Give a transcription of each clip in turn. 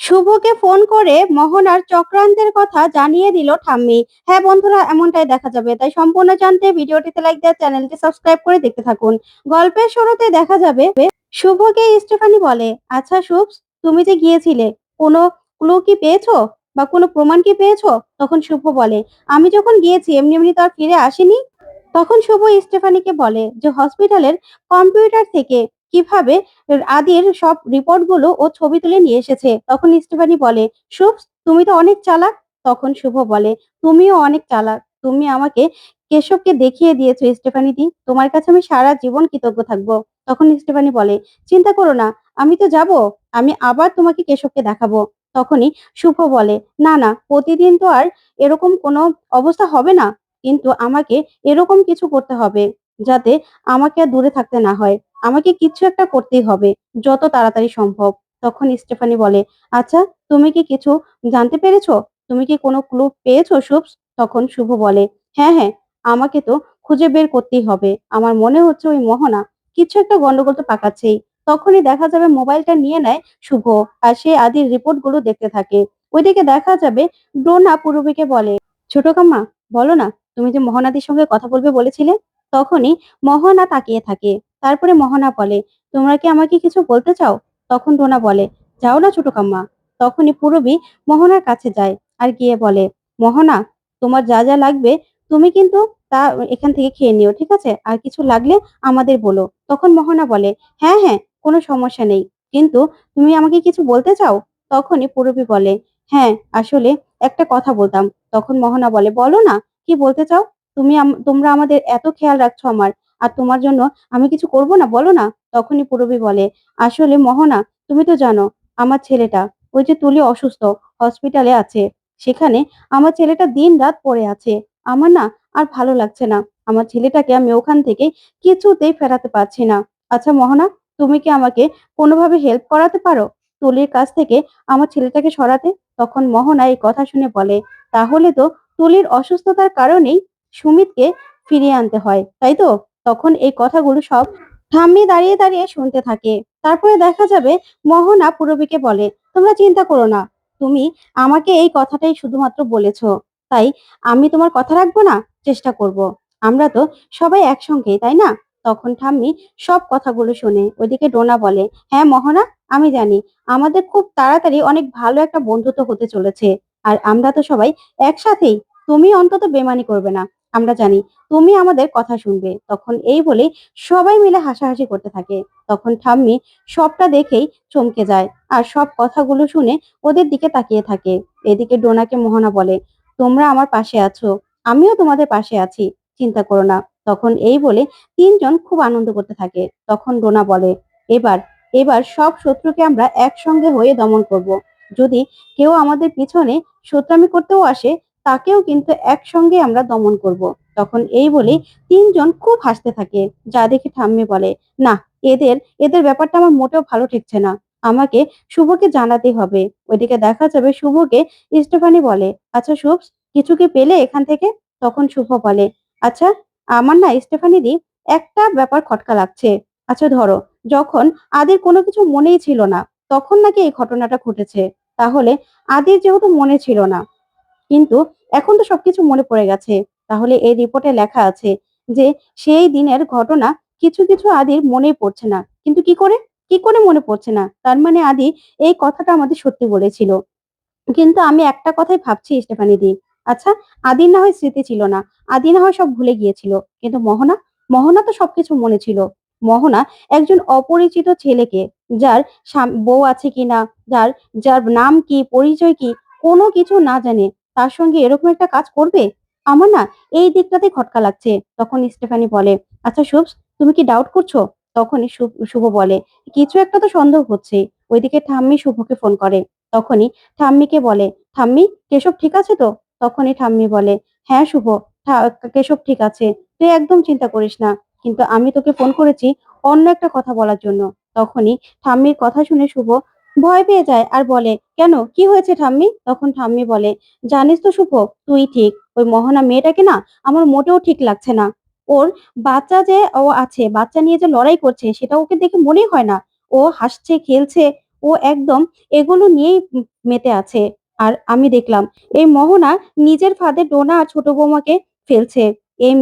শুভকে ফোন করে মোহনার চক্রান্তের কথা জানিয়ে দিল ঠাম্মি। হ্যাঁ বন্ধুরা, এমনটাই দেখা যাবে, তাই সম্পূর্ণ জানতে ভিডিওটিতে লাইক দিয়ে চ্যানেলটি সাবস্ক্রাইব করে দেখতে থাকুন। গল্পের শুরুতে দেখা যাবে শুভকে স্টেফানি বলে, আচ্ছা শুভ, তুমি যে গিয়েছিলে, কোনো ক্লু কি পেয়েছো বা কোনো প্রমাণ কি পেয়েছো? তখন শুভ বলে, আমি যখন গিয়েছি এমনি এমনি তো আর ফিরে আসিনি। তখন শুভ স্টেফানিকে বলে যে হসপিটালের কম্পিউটার থেকে কিভাবে আদির সব রিপোর্ট গুলো ও ছবি তুলে নিয়ে এসেছে। তখন স্টেফানি বলে, শুভ, তুমি তো অনেক চালাক। তখন শুভ বলে, তুমিও অনেক চালাক, তুমি আমাকে কেশবকে দেখিয়ে দিয়েছো স্টেফানি দি, তোমার কাছে আমি সারা জীবন কৃতজ্ঞ থাকবো। তখন স্টেফানি বলে, চিন্তা করো না, আমি তো যাব, আমি আবার তোমাকে কেশবকে দেখাবো। তখনই শুভ বলে, না না, প্রতিদিন তো আর এরকম কোনো অবস্থা হবে না, কিন্তু আমাকে এরকম কিছু করতে হবে যাতে আমাকে আর দূরে থাকতে না হয়। আমাকে কিছু একটা করতেই হবে, যত তাড়াতাড়ি সম্ভব। তখন স্টেফানি বলে, আচ্ছা, তুমি কি কিছু জানতে পেরেছো? তুমি কি কোনো ক্লু পেয়েছো শুভ? তখন শুভ বলে, হ্যাঁ হ্যাঁ, আমাকে তো খুঁজে বের করতেই হবে। আমার মনে হচ্ছে ওই মোহনা কিছু একটা গন্ডগোল তো পাকাচ্ছেই। তখনই দেখা যাবে মোবাইলটা নিয়ে নেয় শুভ, আর সে আদির রিপোর্ট গুলো দেখতে থাকে। ওইদিকে দেখা যাবে ডোনা পূরবীকে বলে, ছোট কাম্মা, বলো না, তুমি যে মোহনাদির সঙ্গে কথা বলবে বলেছিলে। তখনই মোহনা তাকিয়ে থাকে। তারপরে মোহনা বলে, তোমরা কি আমাকে কিছু বলতে চাও? তখন ডোনা বলে, যাও না ছোট কাম্মা। তখনই পূরবী মোহনার কাছে যায় আর গিয়ে বলে, মোহনা, তোমার যা যা লাগবে তুমি কিন্তু তা এখান থেকে খেয়ে নিও, ঠিক আছে? আর কিছু লাগলে আমাদের বলো। তখন মোহনা বলে, হ্যাঁ হ্যাঁ, কোনো সমস্যা নেই, কিন্তু তুমি আমাকে কিছু বলতে চাও? তখনই পূরবী বলে, হ্যাঁ, আসলে একটা কথা বলতাম। তখন মোহনা বলে, বলো না, কি বলতে চাও? তোমরা আমাদের এত খেয়াল রাখছো আমার, আর তোমার জন্য আমি কিছু করব না, বলো না। তখনই পূরবী বলে, আসলে মোহনা, তুমি তো জানো আমার ছেলেটা, ওই যে তুলি অসুস্থ, হসপিটালে আছে। সেখানে আমার ছেলেটা দিন রাত পড়ে আছে। আমার না আর ভালো লাগছে না। আমার ছেলেটাকে আমি ওখান থেকে কিছুতেই ফেরাতে পারছি না। আচ্ছা মোহনা, তুমি কি আমাকে কোনোভাবে হেল্প করাতে পারো তুলির কাছ থেকে আমার ছেলেটাকে সরাতে? তখন মোহনা এই কথা শুনে বলে, তাহলে তো তুলির অসুস্থতার কারণেই সুমিতকে ফিরিয়ে আনতে হয়, তাই তো? তখন এই কথাগুলো সব ঠাম্মি দাঁড়িয়ে দাঁড়িয়ে শুনতে থাকে। তারপরে দেখা যাবে মোহনা পূরবীকে বলে, তোমরা চিন্তা করো না, তুমি আমাকে এই কথাটাই শুধুমাত্র বলেছো, তাই আমি তোমার কথা রাখবো না? চেষ্টা করব। আমরা তো সবাই একসঙ্গে, তাই না? তখন ঠাম্মি সব কথাগুলো শুনে। ওইদিকে ডোনা বলে, হ্যাঁ মোহনা, আমি জানি আমাদের খুব তাড়াতাড়ি অনেক ভালো একটা বন্ধুত্ব হতে চলেছে। আর আমরা তো সবাই একসাথেই, তুমি অন্তত বেমানি করবে না, আমরা জানি তুমি আমাদের কথা শুনবে। তখন এই বলে সবাই মিলে হাসাহাসি করতে থাকে। তখন ঠাম্মি সবটা দেখেই চমকে যায় আর সব কথাগুলো শুনে ওদের দিকে তাকিয়ে থাকে। এদিকে ডোনাকে মোহনা বলে, তোমরা আমার পাশে আছো, আমিও তোমাদের পাশে আছি, চিন্তা করো না। তখন এই বলে তিনজন খুব আনন্দ করতে থাকে। তখন ডোনা বলে, এবার এবার সব শত্রুকে আমরা একসঙ্গে হয়ে দমন করব। যদি কেউ আমাদের পিছনে শত্রুতামি করতেও আসে, তাকেও কিন্তু একসঙ্গে আমরা দমন করব। তখন এই বলে তিনজন খুব হাসতে থাকে। যা দেখে ঠাম্মি বলে, না, এদের এদের ব্যাপারটা আমার মোটেও ভালো ঠেকছে না, আমাকে শুভকে জানাতে হবে। ওইদিকে দেখা যাবে শুভকে স্টেফানি বলে, আচ্ছা শুভ, কিছু কি পেলে এখান থেকে? তখন শুভ বলে, আচ্ছা, আমার না স্টেফানি দি একটা ব্যাপার খটকা লাগছে। আচ্ছা ধরো, যখন আদির কোনো কিছু মনেই ছিল না, তখন নাকি এই ঘটনাটা ঘটেছে। তাহলে আদির যেহেতু মনে ছিল না, কিন্তু এখন তো সবকিছু মনে পড়ে গেছে, তাহলে এই রিপোর্টে লেখা আছে যে সেই দিনের ঘটনা কিছু কিছু আদির মনেই পড়ছে না। কিন্তু কি করে মনে পড়ছে না? তার মানে আদি এই কথাটা আমাদের সত্যি বলেছিল। কিন্তু আমি একটা কথাই ভাবছি স্টেফানি দি, আচ্ছা, আদির না হয় স্মৃতি ছিল না, আদি না হয় সব ভুলে গিয়েছিল, কিন্তু মোহনা, মোহনা তো সবকিছু মনে ছিল। মোহনা একজন অপরিচিত ছেলেকে, যার বউ আছে কিনা, যার যার নাম কি, পরিচয় কি, কোনো কিছু না জানে, তার সঙ্গে এরকম একটা কাজ করবে? আমার না এই দিকটাতে খটকা লাগছে। তখন স্টেফানি বলে, আচ্ছা শুভ, তুমি কি ডাউট করছো? তখনই শুভ বলে, কিছু একটা তো সন্দেহ হচ্ছে। ওইদিকে ঠাম্মি শুভকে ফোন করে। তখনই ঠাম্মিকে বলে, ঠাম্মি, কেশব ঠিক আছে তো? তখনই ঠাম্মি বলে, হ্যাঁ শুভ, কেশব ঠিক আছে, তুই একদম চিন্তা করিস না, কিন্তু আমি তোকে ফোন করেছি অন্য একটা কথা বলার জন্য। তখনই ঠাম্মির কথা শুনে শুভ ভয় পেয়ে যায় আর বলে, কেন, কি হয়েছে ঠাম্মি? তখন ঠাম্মি বলে, জানিস তো শুভ, তুই ঠিক, ওই মোহনা মেয়েটাকে না আমার মোটেও ঠিক লাগছে না। ওর বাচ্চা যে ও আছে, বাচ্চা নিয়ে যে লড়াই করছে, সেটা ওকে দেখে মনেই হয় না ও হাসছে খেলছে। ও একদম এগুলো নিয়েই মেতে আছে। আর আমি দেখলাম এই মোহনা নিজের ফাঁদে ডোনা আর ছোট বৌমাকে ফেলছে। এই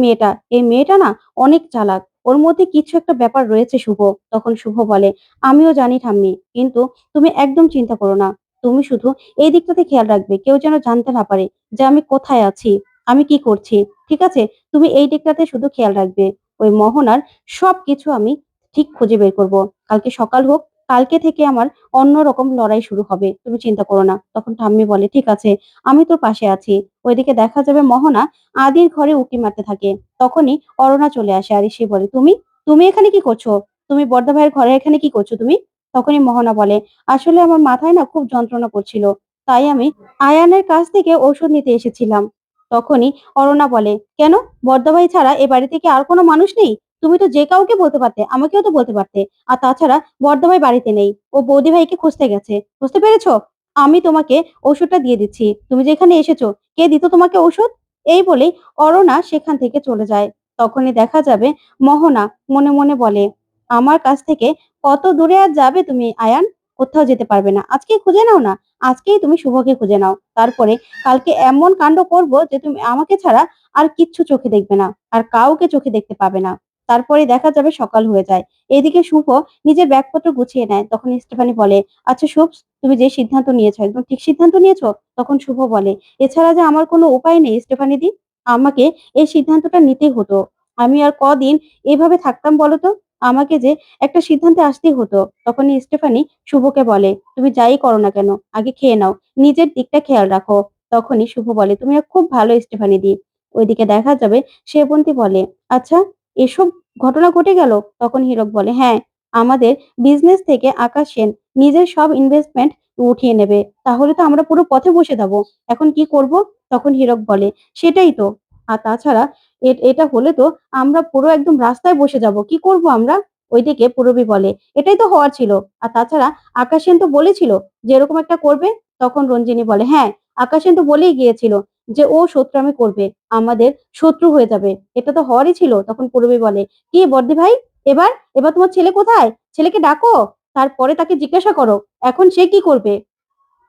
মেয়েটা না অনেক চালাক। ওর মধ্যে কিছু একটা ব্যাপার রয়েছে শুভ। তখন শুভ বলে, আমিও জানি ঠাম্মি, কিন্তু তুমি একদম চিন্তা করো না। তুমি শুধু এই দিকটাতে খেয়াল রাখবে, কেউ যেন জানতে না পারে যে আমি কোথায় আছি, আমি কি করছি। ঠিক আছে? তুমি এই দিকটাতে শুধু খেয়াল রাখবে। ওই মোহনার সবকিছু আমি ঠিক খুঁজে বের করব। কালকে সকাল হোক, কালকে থেকে আমার অন্যরকম লড়াই শুরু হবে। তুমি চিন্তা করো না। তখন ঠাম্মি বলে, ঠিক আছে, আমি তোর পাশে আছি। ওইদিকে দেখা যাবে মোহনা আদির ঘরে উঁকি মারতে থাকে। তখনই অরুণা চলে আসে আর এসে বলে, তুমি তুমি এখানে কি করছো? তুমি বড়দা ভাইয়ের ঘরে এখানে কি করছো তুমি? তখনই মোহনা বলে, আসলে আমার মাথায় না খুব যন্ত্রণা করছিল, তাই আমি আয়ানের কাছ থেকে ঔষধ নিতে এসেছিলাম। তখনই অরুণা বলে, কেন? বড়দা ভাই ছাড়া এ বাড়িতে কি আর কোনো মানুষ নেই? তুমি তো যে কাউকে বলতে পারতে, আমাকেও তো বলতে পারতে। আর তাছাড়া বড়দা ভাই বাড়িতে নেই, ও বৌদি ভাইকে খুঁজতে গেছে। বুঝতে পেরেছো? আমি তোমাকে ঔষধটা দিয়ে দিচ্ছি, তুমি যে এখানে এসেছো, কে দিত তোমাকে ঔষধ? এই বলেই অরুণা সেখান থেকে চলে যায়। তখনই দেখা যাবে মোহনা মনে মনে বলে, আমার কাছ থেকে কত দূরে আর যাবে তুমি আয়ান? কোথাও যেতে পারবে না। আজকেই খুঁজে নাও না। আজকেই তুমি শুভকে খুঁজে নাও। তারপরে কালকে এমন কাণ্ড করব যে তুমি আমাকে ছাড়া আর কিচ্ছু চোখে দেখবে না। আর কাউকে চোখে দেখতে পাবে না। তারপরে দেখা যাবে সকাল হয়ে যায়। এদিকে শুভ নিজের ব্যাগপত্র গুছিয়ে নেয়। তখন স্টেফানি বলে, আচ্ছা শুভ, তুমি যে সিদ্ধান্ত নিয়েছো একদম ঠিক সিদ্ধান্ত নিয়েছো। তখন শুভ বলে, এছাড়া যে আমার কোনো উপায় নেই স্টেফানি দি। আমাকে এই সিদ্ধান্তটা নিতেই হতো। আমি আর কদিন এভাবে থাকতাম বলো তো? আমাকে যে একটা সিদ্ধান্তে আসতেই হতো। তখনই স্টেফানি শুভকে বলে, তুমি যাই করো না কেন, আগে খেয়ে নাও, নিজের দিকটা খেয়াল রাখো। তখনই শুভ বলে, তুমি খুব ভালো স্টেফানি দি। ওইদিকে দেখা যাবে সেবন্তী বলে, আচ্ছা, এসব ঘটনা ঘটে গেল? তখন হীরক বলে, হ্যাঁ, আমাদের বিজনেস থেকে আকাশ সেন নিজের সব ইনভেস্টমেন্ট উঠিয়ে নেবে। তাহলে তো আমরা পুরো পথে বসে যাবো। এখন কি করব? তখন হীরক বলে, সেটাই তো। আর তাছাড়া এটা হলে তো আমরা পুরো একদম রাস্তায় বসে যাব। কি করব আমরা? ওইদিকে পূরবী বলে, এটাই তো হওয়ার ছিল। আর তাছাড়া আকাশ সেন তো বলেছিল যে এরকম একটা করবে। তখন রঞ্জিনী বলে, হ্যাঁ, আকাশ সেন তো বলেই গিয়েছিল যে ও শত্রুতামি করবে, আমাদের শত্রু হয়ে যাবে। এটা তো হওয়ারই ছিল। তখন পূরবী বলে, কি বর্দি ভাই, এবার এবার তোমার ছেলে কোথায়? ছেলেকে ডাকো, তারপরে তাকে জিজ্ঞাসা করো এখন সে কি করবে।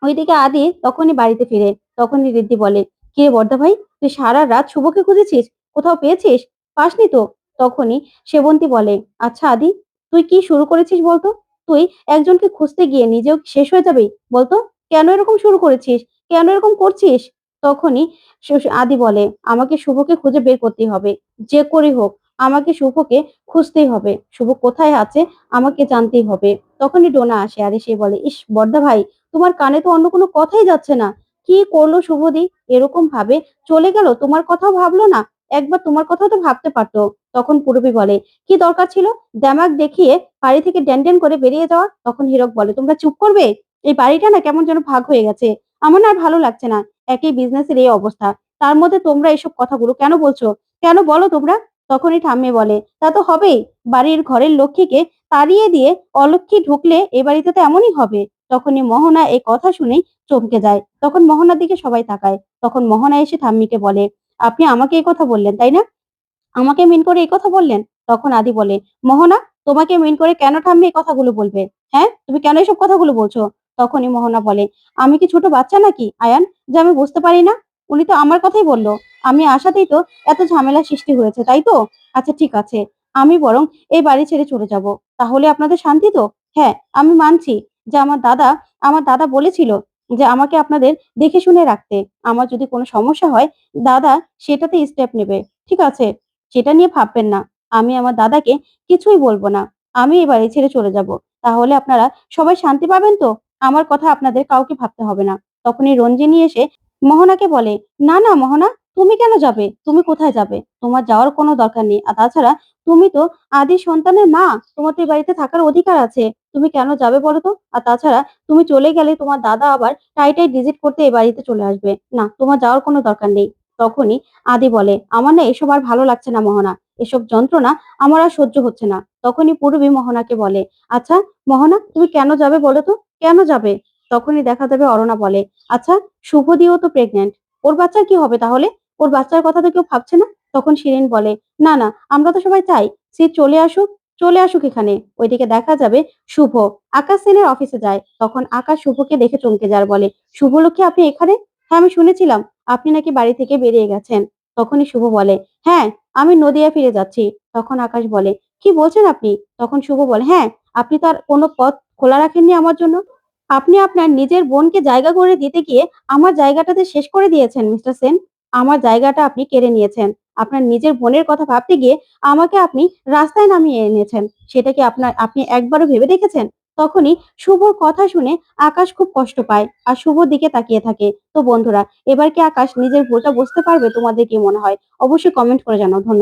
ওইদিকে আদি তখনই বাড়িতে ফিরে। তখনই রিদ্ধি বলে, কে বর্দা ভাই, তুই সারা রাত শুভকে খুঁজেছিস, কোথাও পেয়েছিস? পাসনি তো? তখনই সেবন্তী বলে, আচ্ছা আদি, তুই কি শুরু করেছিস বলতো? তুই একজনকে খুঁজতে গিয়ে নিজেও শেষ হয়ে যাবি বলতো? কেন এরকম শুরু করেছিস? কেন এরকম করছিস? তখনই আদি বলে, আমাকে শুভকে খুঁজে বের করতেই হবে, যে করেই হোক। আমাকে শুভকে খুঁজতেই হবে। শুভ কোথায় আছে আমাকে জানতেই হবে। তখনই ডোনা আসে আর এসে বলে, ইস বর্দা ভাই, তোমার কানে তো অন্য কোনো কথাই যাচ্ছে না। কি করলো শুভদি? এরকম ভাবে চলে গেল, তোমার কথাও ভাবলো না? একবার তোমার কথাও তো ভাবতে পারতো। তখন পূরবী বলে, কি দরকার ছিল দেমাক দেখিয়ে বাড়ি থেকে ড্যান ড্যান করে বেরিয়ে যাওয়া? তখন হীরক বলে, তোমরা চুপ করবে? এই বাড়িটা না কেমন যেন ভাগ হয়ে গেছে। আমার না আর ভালো লাগছে না। একই বিজনেসের এই অবস্থা, তার মধ্যে তোমরা এসব কথাগুলো কেন বলছো? কেন বলো তোমরা? তখনই ঠাম্মি বলে, তা তো হবেই। বাড়ির ঘরের লক্ষ্মীকে তাড়িয়ে দিয়ে অলক্ষ্মী ঢুকলে এ বাড়িতে তো এমনই হবে। তখনই মোহনা এই কথা শুনেই চমকে যায়। তখন মোহনার দিকে সবাই তাকায়। তখন মোহনা এসে ঠাম্মিকে বলে, আপনি আমাকে এই কথা বললেন তাই না? আমাকে মিন করে এই কথা বললেন? তখন আদি বলে, মোহনা, তোমাকে মিন করে কেন ঠাম্মি এই কথাগুলো বলবে? হ্যাঁ, তুমি কেন এসব কথাগুলো বলছো? তখনই মোহনা বলে, আমি কি ছোট বাচ্চা নাকি আয়ান, যে আমি বুঝতে পারি না? উনি তো আমার কথাই বললো। আমি আসাতেই তো এত ঝামেলা সৃষ্টি হয়েছে, তাই তো? আচ্ছা ঠিক আছে, আমি বরং এই বাড়ি ছেড়ে চলে যাব। তাহলে আপনাদের শান্তি তো? হ্যাঁ, আমি মানছি যে আমার দাদা বলেছিল যে আমাকে আপনাদের দেখে শুনে রাখতে। আমার যদি কোনো সমস্যা হয়, দাদা সেটাতে স্টেপ নেবে। ঠিক আছে, সেটা নিয়ে ভাববেন না। আমি আমার দাদাকে কিছুই বলবো না। আমি এই বাড়ি ছেড়ে চলে যাব। তাহলে আপনারা সবাই শান্তি পাবেন তো? আমার কথা আপনাদের কাউকে ভাবতে হবে না। তখনই রঞ্জিনী এসে মোহনাকে বলে, না না মোহনা, তুমি কেন যাবে? তুমি কোথায় যাবে? তোমার যাওয়ার কোনো দরকার নেই। আর তাছাড়া তুমি তো আদি সন্তানের মা, তোমার তো এই বাড়িতে থাকার অধিকার আছে। তুমি কেন যাবে বলো তো? আর তাছাড়া তুমি চলে গেলে তোমার দাদা আবার টাইটাই ভিজিট করতে এই বাড়িতে চলে আসবে। না, তোমার যাওয়ার কোনো দরকার নেই। তখনই আদি বলে, আমার না এসব আর ভালো লাগছে না মোহনা। এসব যন্ত্রণা আমার আর সহ্য হচ্ছে না। তখনই পূর্বী মোহনাকে বলে, আচ্ছা মোহনা, তুমি কেন যাবে বলো তো? কেন যাবে? তখনই দেখা যাবে অরুণা বলে, আচ্ছা, শুভদিও তো প্রেগনেন্ট, ওর বাচ্চার কি হবে তাহলে? ওর বাচ্চার কথা তো কেউ ভাবছে না। তখন শিরিন বলে, না না, আমরা তো সবাই চাই সে চলে আসুক। চলে আসুক এখানে। ওইদিকে দেখা যাবে শুভ আকাশ সেনের অফিসে যায়। তখন আকাশ শুভকে দেখে চমকে যায় আর বলে, "শুভলক্ষ্মী আপনি এখানে? হ্যাঁ, আমি শুনেছিলাম আপনি নাকি বাড়ি থেকে বেরিয়ে গেছেন।" তখনই শুভ বলে, "হ্যাঁ, আমি নদিয়া ফিরে যাচ্ছি।" তখন আকাশ বলে, "কি বলছেন আপনি?" তখন শুভ বলে, "হ্যাঁ, আপনি তো আর কোনো পথ খোলা রাখেননি আমার জন্য। আপনি আপনার নিজের বোনকে জায়গা করে দিতে গিয়ে আমার জায়গাটাতে শেষ করে দিয়েছেন মিস্টার সেন। আমার জায়গাটা আপনি কেড়ে নিয়েছেন। আপনার নিজের বোনের কথা ভাবতে গিয়ে আমাকে আপনি রাস্তায় নামিয়ে এনেছেন। সেটা কি আপনি একবারও ভেবে দেখেছেন?" তখনই শুভর কথা শুনে আকাশ খুব কষ্ট পায় আর শুভর দিকে তাকিয়ে থাকে। তো বন্ধুরা, এবার কি আকাশ নিজের ভুলটা বুঝতে পারবে? তোমাদের কি মনে হয়? অবশ্যই কমেন্ট করে জানাও। ধন্যবাদ।